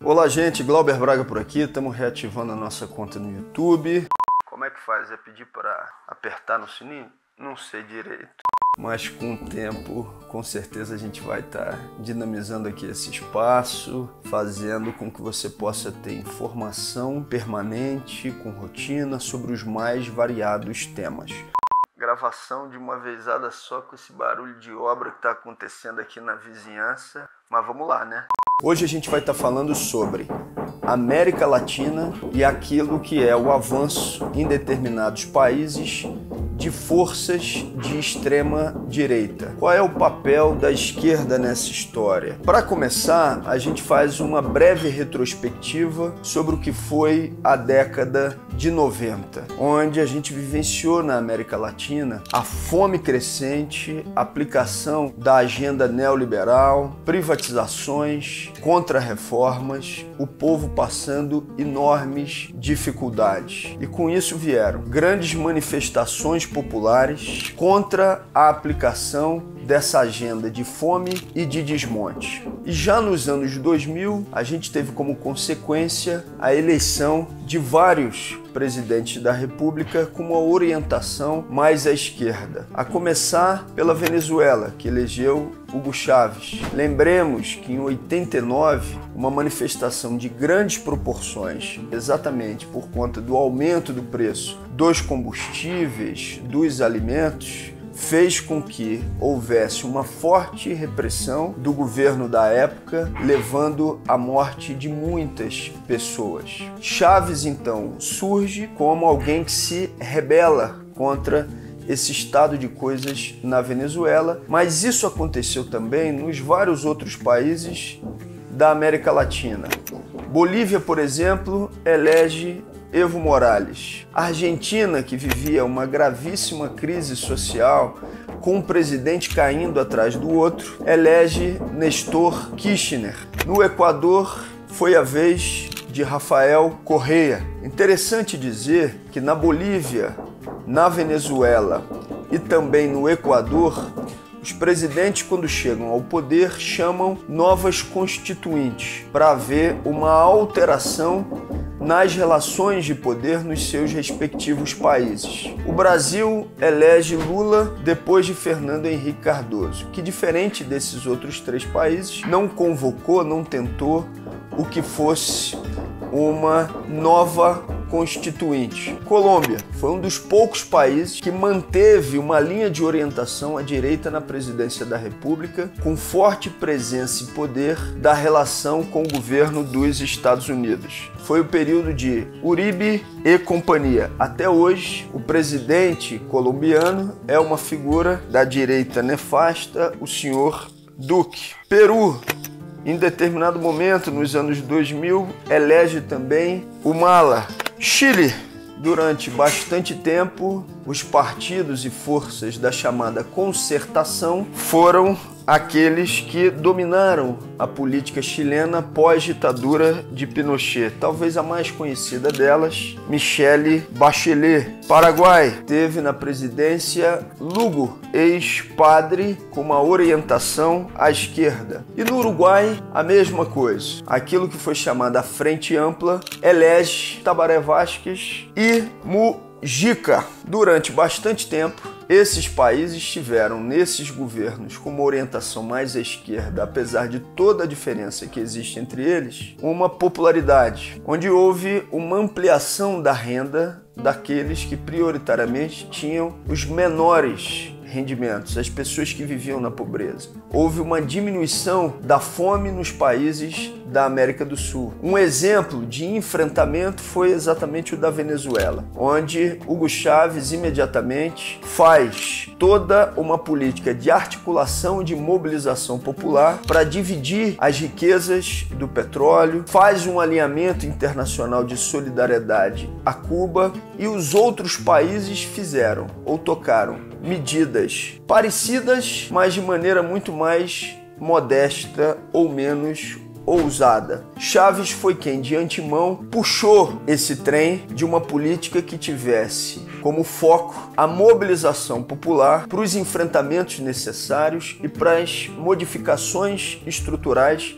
Olá gente, Glauber Braga por aqui, estamos reativando a nossa conta no YouTube. Como é que faz? É pedir para apertar no sininho? Não sei direito. Mas com o tempo, com certeza a gente vai estar dinamizando aqui esse espaço, fazendo com que você possa ter informação permanente, com rotina, sobre os mais variados temas. Gravação de uma vezada só com esse barulho de obra que está acontecendo aqui na vizinhança, mas vamos lá, né? Hoje a gente vai estar falando sobre América Latina e aquilo que é o avanço em determinados países de forças de extrema direita. Qual é o papel da esquerda nessa história? Para começar, a gente faz uma breve retrospectiva sobre o que foi a década de 90, onde a gente vivenciou na América Latina a fome crescente, a aplicação da agenda neoliberal, privatizações, contra-reformas, o povo passando enormes dificuldades. E com isso vieram grandes manifestações populares contra a aplicação dessa agenda de fome e de desmonte. E já nos anos 2000, a gente teve como consequência a eleição de vários presidentes da República com uma orientação mais à esquerda. A começar pela Venezuela, que elegeu Hugo Chávez. Lembremos que em 89, uma manifestação de grandes proporções, exatamente por conta do aumento do preço dos combustíveis, dos alimentos, fez com que houvesse uma forte repressão do governo da época, levando à morte de muitas pessoas. Chávez, então, surge como alguém que se rebela contra esse estado de coisas na Venezuela, mas isso aconteceu também nos vários outros países da América Latina. Bolívia, por exemplo, elege Evo Morales. A Argentina, que vivia uma gravíssima crise social, com um presidente caindo atrás do outro, elege Néstor Kirchner. No Equador, foi a vez de Rafael Correa. Interessante dizer que na Bolívia, na Venezuela e também no Equador, os presidentes, quando chegam ao poder, chamam novas constituintes para haver uma alteração nas relações de poder nos seus respectivos países. O Brasil elege Lula depois de Fernando Henrique Cardoso, que, diferente desses outros três países, não convocou, não tentou o que fosse uma nova constituinte. Colômbia foi um dos poucos países que manteve uma linha de orientação à direita na presidência da República, com forte presença e poder da relação com o governo dos Estados Unidos. Foi o período de Uribe e companhia. Até hoje, o presidente colombiano é uma figura da direita nefasta, o senhor Duque. Peru, em determinado momento, nos anos 2000, elege também o Mala. Chile, durante bastante tempo, os partidos e forças da chamada concertação foram aqueles que dominaram a política chilena pós-ditadura de Pinochet. Talvez a mais conhecida delas, Michelle Bachelet. Paraguai teve na presidência Lugo, ex-padre, com uma orientação à esquerda. E no Uruguai, a mesma coisa. Aquilo que foi chamada Frente Ampla elege Tabaré Vázquez e Mujica. Durante bastante tempo, esses países tiveram, nesses governos, com uma orientação mais à esquerda, apesar de toda a diferença que existe entre eles, uma popularidade, onde houve uma ampliação da renda daqueles que prioritariamente tinham os menores rendimentos, as pessoas que viviam na pobreza. Houve uma diminuição da fome nos países da América do Sul. Um exemplo de enfrentamento foi exatamente o da Venezuela, onde Hugo Chávez imediatamente faz toda uma política de articulação e de mobilização popular para dividir as riquezas do petróleo, faz um alinhamento internacional de solidariedade a Cuba, e os outros países fizeram ou tocaram medidas parecidas, mas de maneira muito mais modesta ou menos ousada. Chávez foi quem, de antemão, puxou esse trem de uma política que tivesse como foco a mobilização popular para os enfrentamentos necessários e para as modificações estruturais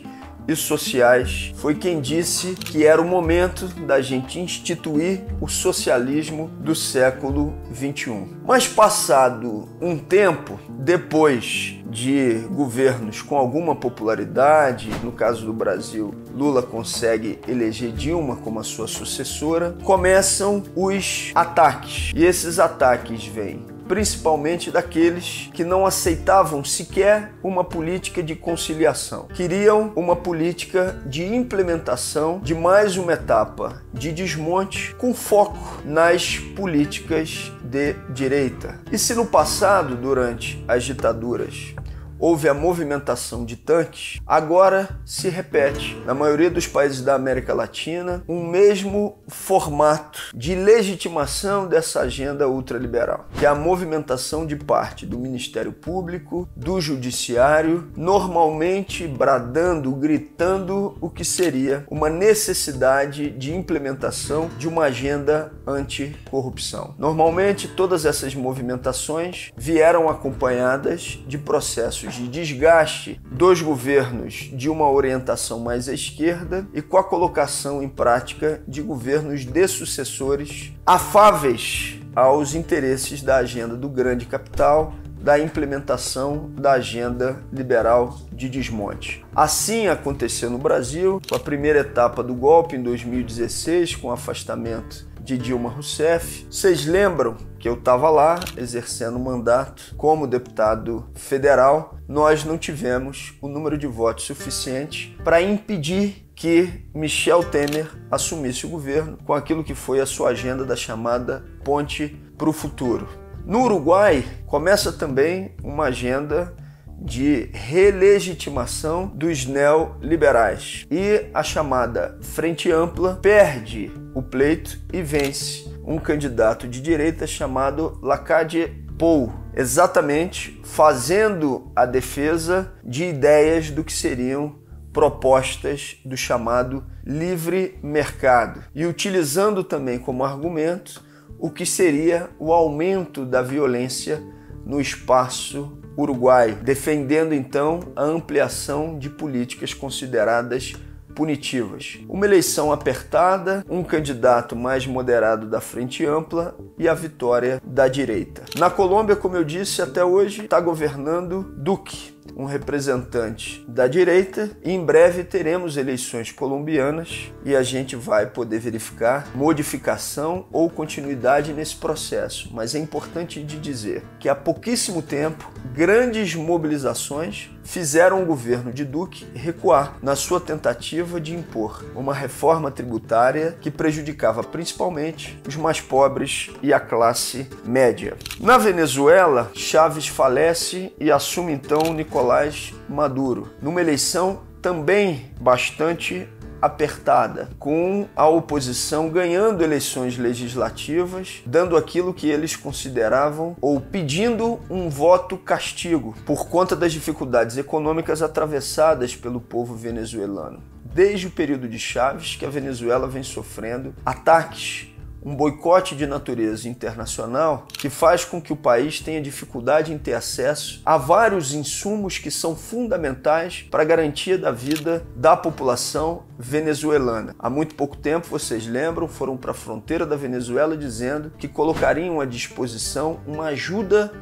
e sociais, foi quem disse que era o momento da gente instituir o socialismo do século XXI. Mas passado um tempo, depois de governos com alguma popularidade, no caso do Brasil, Lula consegue eleger Dilma como a sua sucessora, começam os ataques. E esses ataques vêm principalmente daqueles que não aceitavam sequer uma política de conciliação. Queriam uma política de implementação de mais uma etapa de desmonte com foco nas políticas de direita. E se no passado, durante as ditaduras, houve a movimentação de tanques, agora se repete, na maioria dos países da América Latina, um mesmo formato de legitimação dessa agenda ultraliberal, que é a movimentação de parte do Ministério Público, do Judiciário, normalmente bradando, gritando o que seria uma necessidade de implementação de uma agenda anticorrupção. Normalmente, todas essas movimentações vieram acompanhadas de processos de desgaste dos governos de uma orientação mais à esquerda e com a colocação em prática de governos de sucessores afáveis aos interesses da agenda do grande capital, da implementação da agenda liberal de desmonte. Assim aconteceu no Brasil, com a primeira etapa do golpe em 2016, com o afastamento de Dilma Rousseff. Vocês lembram que eu estava lá exercendo mandato como deputado federal? Nós não tivemos o número de votos suficiente para impedir que Michel Temer assumisse o governo com aquilo que foi a sua agenda da chamada Ponte para o Futuro. No Uruguai, começa também uma agenda de relegitimação dos neoliberais e a chamada Frente Ampla perde o pleito e vence um candidato de direita chamado Lacalle Pou, exatamente fazendo a defesa de ideias do que seriam propostas do chamado livre mercado e utilizando também como argumento o que seria o aumento da violência no espaço uruguaio, defendendo então a ampliação de políticas consideradas punitivas. Uma eleição apertada, um candidato mais moderado da Frente Ampla e a vitória da direita. Na Colômbia, como eu disse, até hoje está governando Duque, um representante da direita, e em breve teremos eleições colombianas e a gente vai poder verificar modificação ou continuidade nesse processo. Mas é importante de dizer que há pouquíssimo tempo, grandes mobilizações fizeram o governo de Duque recuar na sua tentativa de impor uma reforma tributária que prejudicava principalmente os mais pobres e a classe média. Na Venezuela, Chávez falece e assume então Nicolás Maduro, numa eleição também bastante apertada, com a oposição ganhando eleições legislativas, dando aquilo que eles consideravam ou pedindo um voto castigo por conta das dificuldades econômicas atravessadas pelo povo venezuelano. Desde o período de Chávez que a Venezuela vem sofrendo ataques, um boicote de natureza internacional que faz com que o país tenha dificuldade em ter acesso a vários insumos que são fundamentais para a garantia da vida da população venezuelana. Há muito pouco tempo, vocês lembram, foram para a fronteira da Venezuela dizendo que colocariam à disposição uma ajuda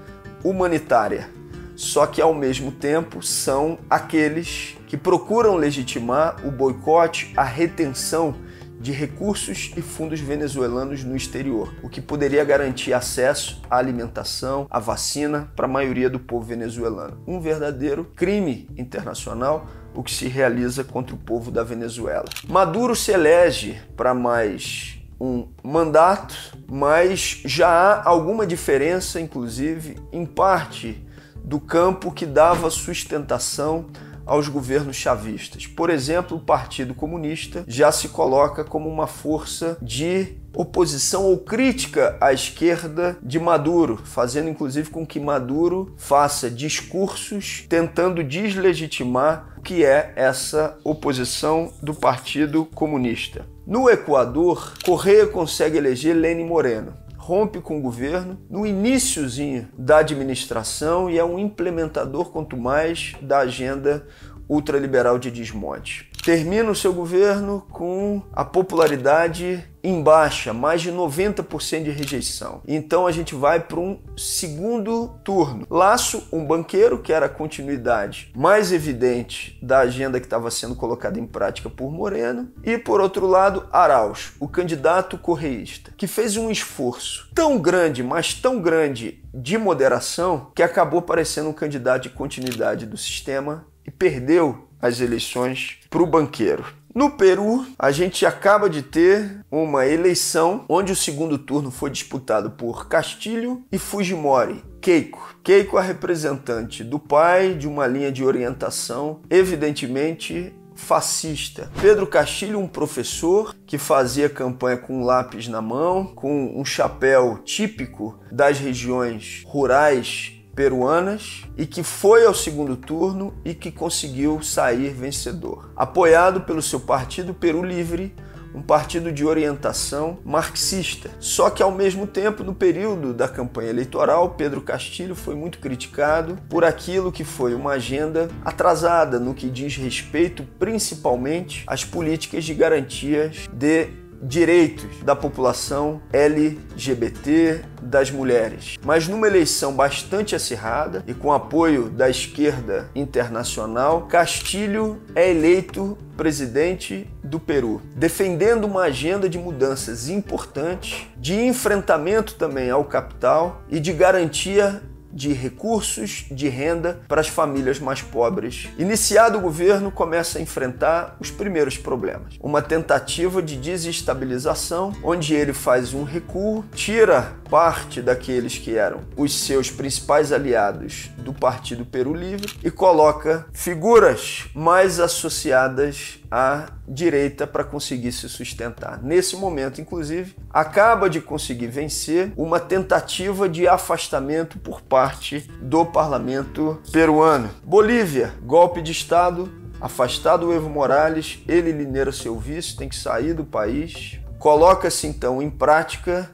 humanitária. Só que, ao mesmo tempo, são aqueles que procuram legitimar o boicote, a retenção de recursos e fundos venezuelanos no exterior, o que poderia garantir acesso à alimentação, à vacina para a maioria do povo venezuelano. Um verdadeiro crime internacional, o que se realiza contra o povo da Venezuela. Maduro se elege para mais um mandato, mas já há alguma diferença, inclusive, em parte do campo que dava sustentação aos governos chavistas. Por exemplo, o Partido Comunista já se coloca como uma força de oposição ou crítica à esquerda de Maduro, fazendo inclusive com que Maduro faça discursos tentando deslegitimar o que é essa oposição do Partido Comunista. No Equador, Correa consegue eleger Lenín Moreno, rompe com o governo no iniciozinho da administração e é um implementador, quanto mais, da agenda ultraliberal de desmonte. Termina o seu governo com a popularidade em baixa, mais de 90% de rejeição. Então a gente vai para um segundo turno. Lasso, um banqueiro, que era a continuidade mais evidente da agenda que estava sendo colocada em prática por Moreno. E, por outro lado, Araújo, o candidato correísta, que fez um esforço tão grande, mas tão grande de moderação, que acabou parecendo um candidato de continuidade do sistema e perdeu as eleições para o banqueiro. No Peru, a gente acaba de ter uma eleição onde o segundo turno foi disputado por Castilho e Fujimori. Keiko, a representante do pai de uma linha de orientação evidentemente fascista. Pedro Castilho, um professor que fazia campanha com um lápis na mão, com um chapéu típico das regiões rurais peruanas e que foi ao segundo turno e que conseguiu sair vencedor. Apoiado pelo seu partido Peru Livre, um partido de orientação marxista. Só que ao mesmo tempo, no período da campanha eleitoral, Pedro Castilho foi muito criticado por aquilo que foi uma agenda atrasada no que diz respeito principalmente às políticas de garantias de direitos da população LGBT, das mulheres. Mas numa eleição bastante acirrada e com apoio da esquerda internacional, Castilho é eleito presidente do Peru, defendendo uma agenda de mudanças importantes, de enfrentamento também ao capital e de garantia de recursos, de renda para as famílias mais pobres. Iniciado o governo, começa a enfrentar os primeiros problemas. Uma tentativa de desestabilização, onde ele faz um recuo, tira parte daqueles que eram os seus principais aliados do Partido Peru Livre e coloca figuras mais associadas à direita para conseguir se sustentar. Nesse momento, inclusive, acaba de conseguir vencer uma tentativa de afastamento por parte do parlamento peruano. Bolívia, golpe de Estado, afastado o Evo Morales, ele lineira seu vice, tem que sair do país. Coloca-se então em prática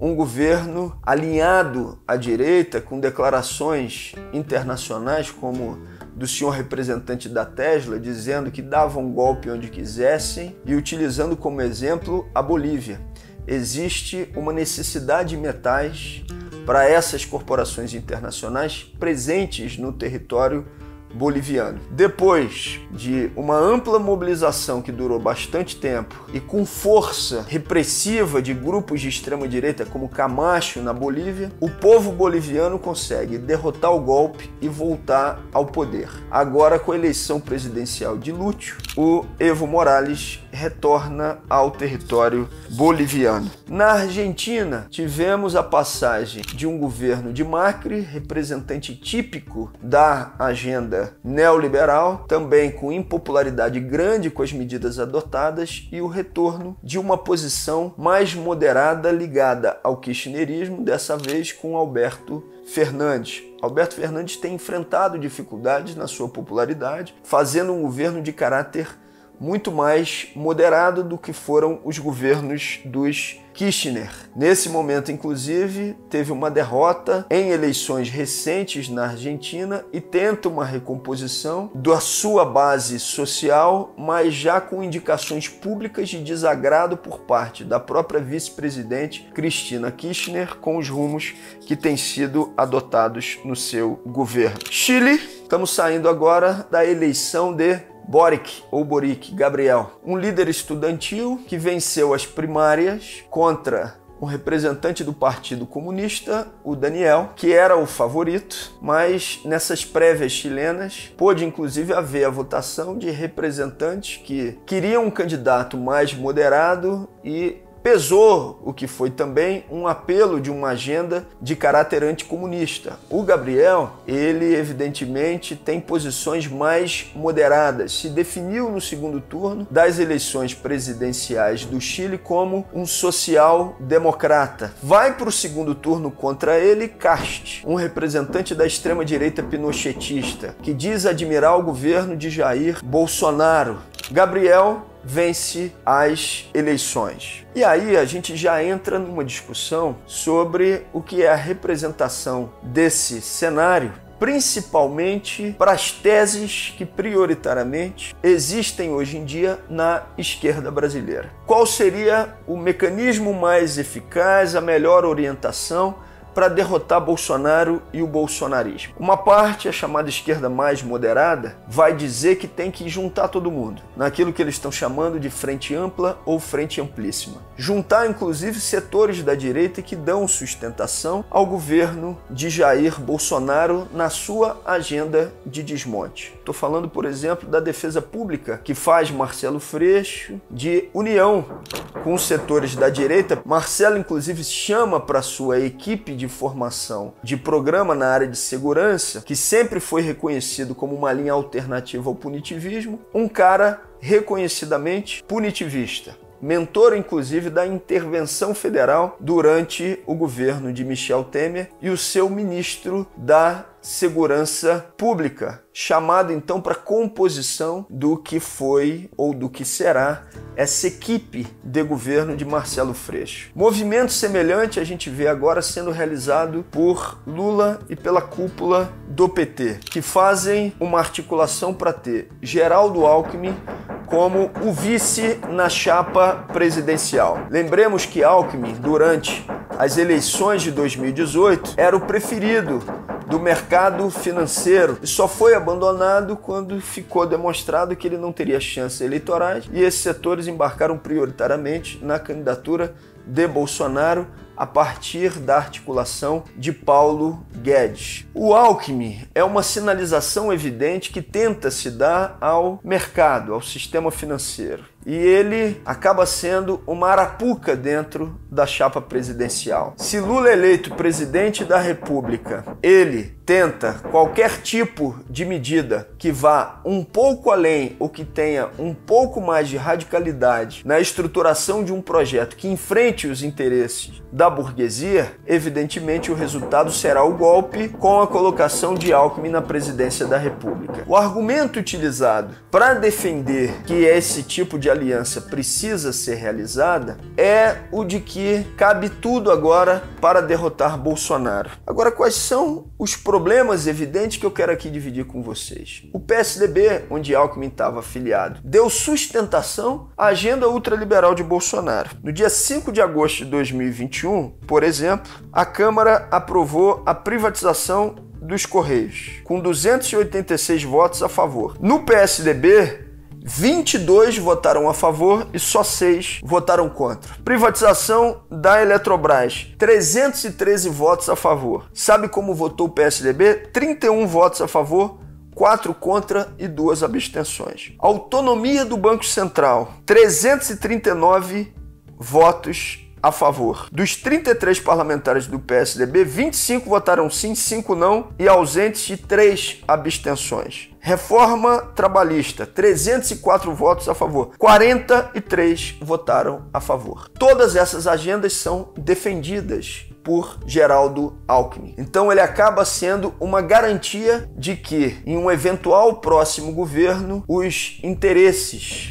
um governo alinhado à direita, com declarações internacionais como do senhor representante da Tesla, dizendo que davam um golpe onde quisessem e utilizando como exemplo a Bolívia. Existe uma necessidade de metais para essas corporações internacionais presentes no território boliviano. Depois de uma ampla mobilização que durou bastante tempo e com força repressiva de grupos de extrema-direita como Camacho na Bolívia, o povo boliviano consegue derrotar o golpe e voltar ao poder. Agora, com a eleição presidencial de Lúcio, o Evo Morales retorna ao território boliviano. Na Argentina, tivemos a passagem de um governo de Macri, representante típico da agenda neoliberal, também com impopularidade grande com as medidas adotadas, e o retorno de uma posição mais moderada ligada ao kirchnerismo, dessa vez com Alberto Fernandes. Alberto Fernandes tem enfrentado dificuldades na sua popularidade, fazendo um governo de caráter muito mais moderado do que foram os governos dos Kirchner. Nesse momento, inclusive, teve uma derrota em eleições recentes na Argentina e tenta uma recomposição da sua base social, mas já com indicações públicas de desagrado por parte da própria vice-presidente Cristina Kirchner com os rumos que têm sido adotados no seu governo. Chile, estamos saindo agora da eleição de Boric, Gabriel, um líder estudantil que venceu as primárias contra um representante do Partido Comunista, o Daniel, que era o favorito, mas nessas prévias chilenas pôde inclusive haver a votação de representantes que queriam um candidato mais moderado e pesou o que foi também um apelo de uma agenda de caráter anticomunista. O Gabriel, ele evidentemente tem posições mais moderadas, se definiu no segundo turno das eleições presidenciais do Chile como um social-democrata. Vai para o segundo turno contra ele Kast, um representante da extrema-direita pinochetista, que diz admirar o governo de Jair Bolsonaro. Gabriel vence as eleições. E aí a gente já entra numa discussão sobre o que é a representação desse cenário principalmente para as teses que prioritariamente existem hoje em dia na esquerda brasileira. Qual seria o mecanismo mais eficaz, a melhor orientação para derrotar Bolsonaro e o bolsonarismo? Uma parte, a chamada esquerda mais moderada, vai dizer que tem que juntar todo mundo, naquilo que eles estão chamando de frente ampla ou frente amplíssima. Juntar, inclusive, setores da direita que dão sustentação ao governo de Jair Bolsonaro na sua agenda de desmonte. Estou falando, por exemplo, da defesa pública, que faz Marcelo Freixo, de união com os setores da direita. Marcelo, inclusive, chama para sua equipe de formação de programa na área de segurança, que sempre foi reconhecido como uma linha alternativa ao punitivismo, um cara reconhecidamente punitivista, mentor inclusive da intervenção federal durante o governo de Michel Temer e o seu ministro da Segurança Pública, chamado então para composição do que foi ou do que será essa equipe de governo de Marcelo Freixo. Movimento semelhante a gente vê agora sendo realizado por Lula e pela cúpula do PT, que fazem uma articulação para ter Geraldo Alckmin como o vice na chapa presidencial. Lembremos que Alckmin, durante as eleições de 2018, era o preferido do mercado financeiro e só foi abandonado quando ficou demonstrado que ele não teria chances eleitorais e esses setores embarcaram prioritariamente na candidatura de Bolsonaro a partir da articulação de Paulo Guedes. O Alckmin é uma sinalização evidente que tenta se dar ao mercado, ao sistema financeiro. E ele acaba sendo uma arapuca dentro da chapa presidencial. Se Lula é eleito presidente da República, ele tenta qualquer tipo de medida que vá um pouco além ou que tenha um pouco mais de radicalidade na estruturação de um projeto que enfrente os interesses da burguesia, evidentemente o resultado será o golpe com a colocação de Alckmin na presidência da República. O argumento utilizado para defender que esse tipo de aliança precisa ser realizada é o de que cabe tudo agora para derrotar Bolsonaro. Agora, quais são os problemas evidentes que eu quero aqui dividir com vocês? O PSDB, onde Alckmin estava afiliado, deu sustentação à agenda ultraliberal de Bolsonaro. No dia 5 de agosto de 2021, por exemplo, a Câmara aprovou a privatização dos Correios, com 286 votos a favor. No PSDB, 22 votaram a favor e só 6 votaram contra. Privatização da Eletrobras, 313 votos a favor. Sabe como votou o PSDB? 31 votos a favor, 4 contra e 2 abstenções. Autonomia do Banco Central, 339 votos a favor. Dos 33 parlamentares do PSDB, 25 votaram sim, 5 não e ausentes e 3 abstenções. Reforma trabalhista, 304 votos a favor, 43 votaram a favor. Todas essas agendas são defendidas por Geraldo Alckmin. Então ele acaba sendo uma garantia de que em um eventual próximo governo os interesses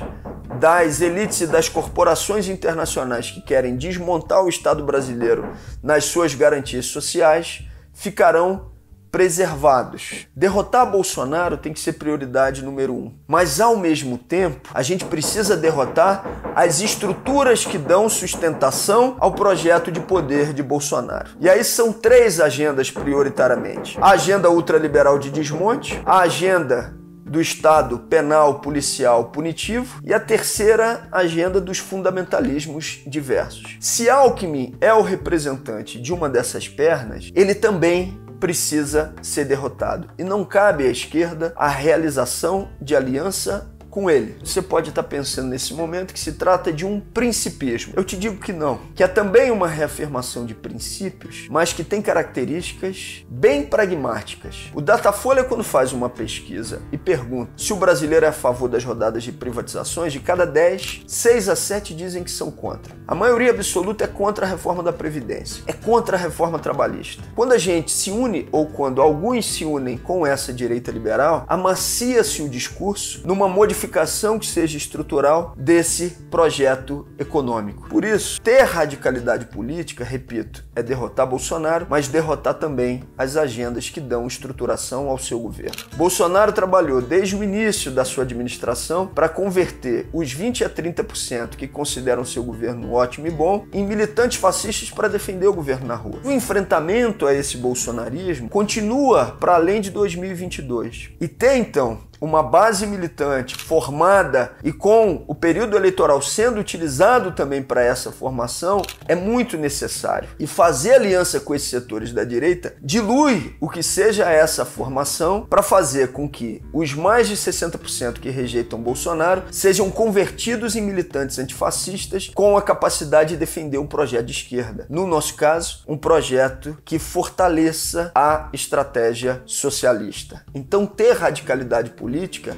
das elites e das corporações internacionais que querem desmontar o Estado brasileiro nas suas garantias sociais ficarão preservados. Derrotar Bolsonaro tem que ser prioridade número 1. Mas, ao mesmo tempo, a gente precisa derrotar as estruturas que dão sustentação ao projeto de poder de Bolsonaro. E aí são 3 agendas prioritariamente. A agenda ultraliberal de desmonte, a agenda do Estado penal, policial, punitivo e a terceira agenda dos fundamentalismos diversos. Se Alckmin é o representante de uma dessas pernas, ele também precisa ser derrotado. E não cabe à esquerda a realização de aliança com ele. Você pode estar pensando nesse momento que se trata de um principismo. Eu te digo que não, que é também uma reafirmação de princípios, mas que tem características bem pragmáticas. O Datafolha, quando faz uma pesquisa e pergunta se o brasileiro é a favor das rodadas de privatizações, de cada 10, 6 a 7 dizem que são contra. A maioria absoluta é contra a reforma da Previdência, é contra a reforma trabalhista. Quando a gente se une, ou quando alguns se unem com essa direita liberal, amacia-se o discurso numa modificação modificação que seja estrutural desse projeto econômico. Por isso, ter radicalidade política, repito, é derrotar Bolsonaro, mas derrotar também as agendas que dão estruturação ao seu governo. Bolsonaro trabalhou desde o início da sua administração para converter os 20 a 30% que consideram seu governo ótimo e bom em militantes fascistas para defender o governo na rua. O enfrentamento a esse bolsonarismo continua para além de 2022. E ter, então, uma base militante formada e com o período eleitoral sendo utilizado também para essa formação é muito necessário. E fazer aliança com esses setores da direita dilui o que seja essa formação para fazer com que os mais de 60% que rejeitam Bolsonaro sejam convertidos em militantes antifascistas com a capacidade de defender um projeto de esquerda. No nosso caso, um projeto que fortaleça a estratégia socialista. Então, ter radicalidade política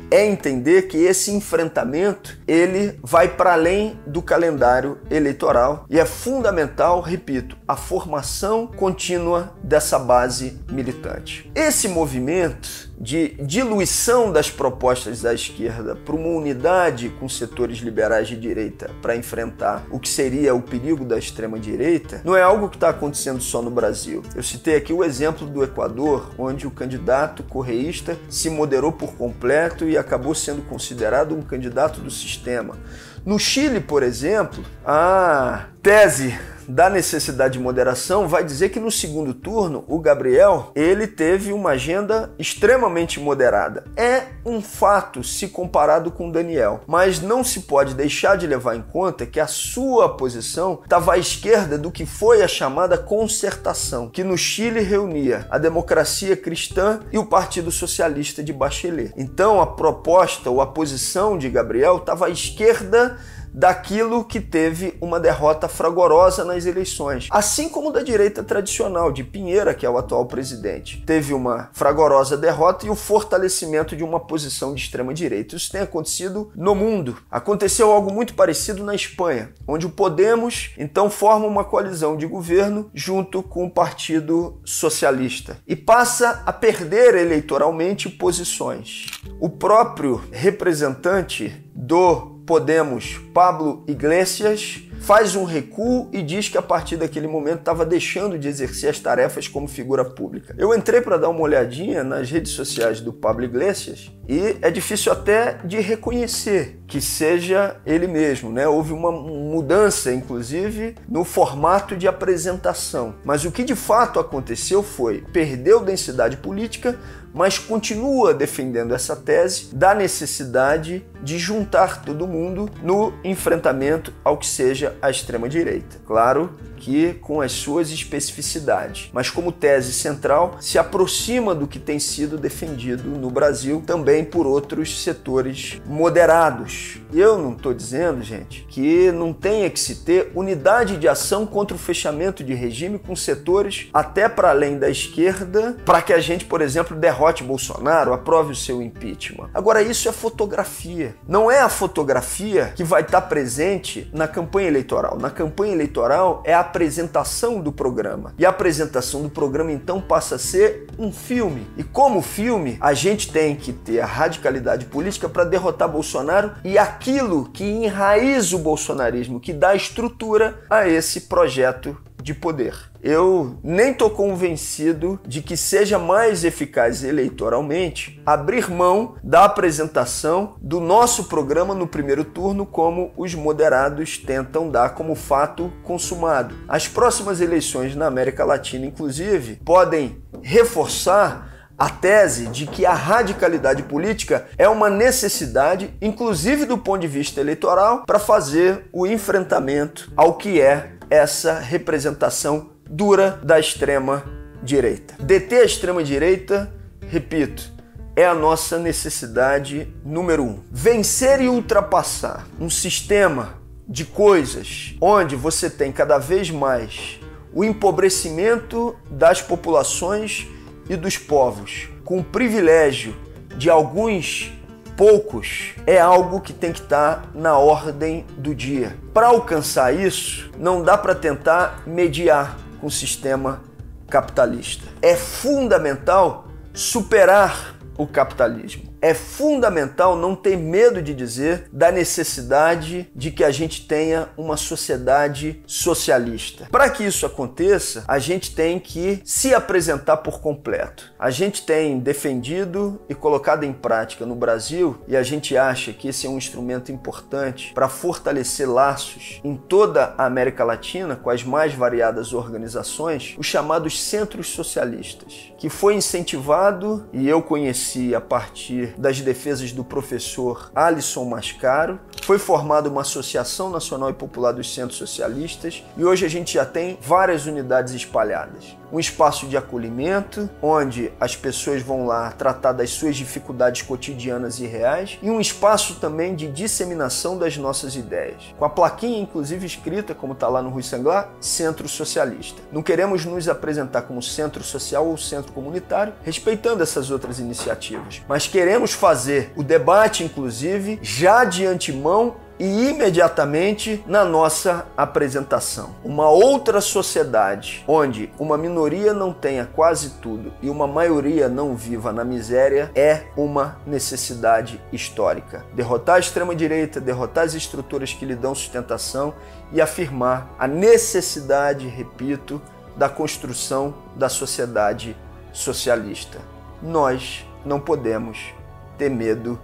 é entender que esse enfrentamento ele vai para além do calendário eleitoral e é fundamental, repito, a formação contínua dessa base militante. Esse movimento de diluição das propostas da esquerda para uma unidade com setores liberais de direita para enfrentar o que seria o perigo da extrema-direita não é algo que está acontecendo só no Brasil. Eu citei aqui o exemplo do Equador, onde o candidato correísta se moderou por completo e acabou sendo considerado um candidato do sistema. No Chile, por exemplo, a tese da necessidade de moderação vai dizer que no segundo turno o Gabriel ele teve uma agenda extremamente moderada. É um fato se comparado com o Daniel, mas não se pode deixar de levar em conta que a sua posição estava à esquerda do que foi a chamada concertação, que no Chile reunia a democracia cristã e o Partido Socialista de Bachelet. Então a proposta ou a posição de Gabriel estava à esquerda daquilo que teve uma derrota fragorosa nas eleições, assim como da direita tradicional, de Pinheira, que é o atual presidente. Teve uma fragorosa derrota e o fortalecimento de uma posição de extrema-direita. Isso tem acontecido no mundo. Aconteceu algo muito parecido na Espanha, onde o Podemos, então, forma uma coalizão de governo junto com o Partido Socialista e passa a perder eleitoralmente posições. O próprio representante do Podemos, Pablo Iglesias, faz um recuo e diz que a partir daquele momento estava deixando de exercer as tarefas como figura pública. Eu entrei para dar uma olhadinha nas redes sociais do Pablo Iglesias e é difícil até de reconhecer que seja ele mesmo, né? Houve uma mudança, inclusive, no formato de apresentação. Mas o que de fato aconteceu foi, perdeu densidade política, mas continua defendendo essa tese da necessidade de juntar todo mundo no enfrentamento ao que seja a extrema-direita. Claro que com as suas especificidades, mas como tese central se aproxima do que tem sido defendido no Brasil também por outros setores moderados. Eu não estou dizendo, gente, que não tenha que se ter unidade de ação contra o fechamento de regime com setores até para além da esquerda, para que a gente, por exemplo, derrote Bolsonaro, aprove o seu impeachment. Agora, isso é fotografia. Não é a fotografia que vai estar presente na campanha eleitoral. Na campanha eleitoral é a apresentação do programa. E a apresentação do programa, então, passa a ser um filme. E como filme, a gente tem que ter a radicalidade política para derrotar Bolsonaro e aquilo que enraiza o bolsonarismo, que dá estrutura a esse projeto de poder. Eu nem estou convencido de que seja mais eficaz eleitoralmente abrir mão da apresentação do nosso programa no primeiro turno, como os moderados tentam dar como fato consumado. As próximas eleições na América Latina, inclusive, podem reforçar a tese de que a radicalidade política é uma necessidade, inclusive do ponto de vista eleitoral, para fazer o enfrentamento ao que é essa representação dura da extrema-direita. Deter a extrema-direita, repito, é a nossa necessidade número 1. Vencer e ultrapassar um sistema de coisas onde você tem cada vez mais o empobrecimento das populações e dos povos, com o privilégio de alguns poucos, é algo que tem que estar na ordem do dia. Para alcançar isso, não dá para tentar mediar com o sistema capitalista. É fundamental superar o capitalismo. é fundamental não ter medo de dizer da necessidade de que a gente tenha uma sociedade socialista. Para que isso aconteça, a gente tem que se apresentar por completo. A gente tem defendido e colocado em prática no Brasil, e a gente acha que esse é um instrumento importante para fortalecer laços em toda a América Latina com as mais variadas organizações, os chamados centros socialistas, que foi incentivado e eu conheci a partir das defesas do professor Alisson Mascaro. Foi formada uma Associação Nacional e Popular dos Centros Socialistas e hoje a gente já tem várias unidades espalhadas. Um espaço de acolhimento, onde as pessoas vão lá tratar das suas dificuldades cotidianas e reais, e um espaço também de disseminação das nossas ideias. Com a plaquinha, inclusive, escrita, como está lá no Rui Sanglar, Centro Socialista. Não queremos nos apresentar como centro social ou centro comunitário, respeitando essas outras iniciativas, mas queremos fazer o debate, inclusive, já de antemão e imediatamente na nossa apresentação. Uma outra sociedade onde uma minoria não tenha quase tudo e uma maioria não viva na miséria é uma necessidade histórica. Derrotar a extrema-direita, derrotar as estruturas que lhe dão sustentação e afirmar a necessidade, repito, da construção da sociedade socialista. Nós não podemos ter medo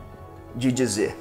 de dizer.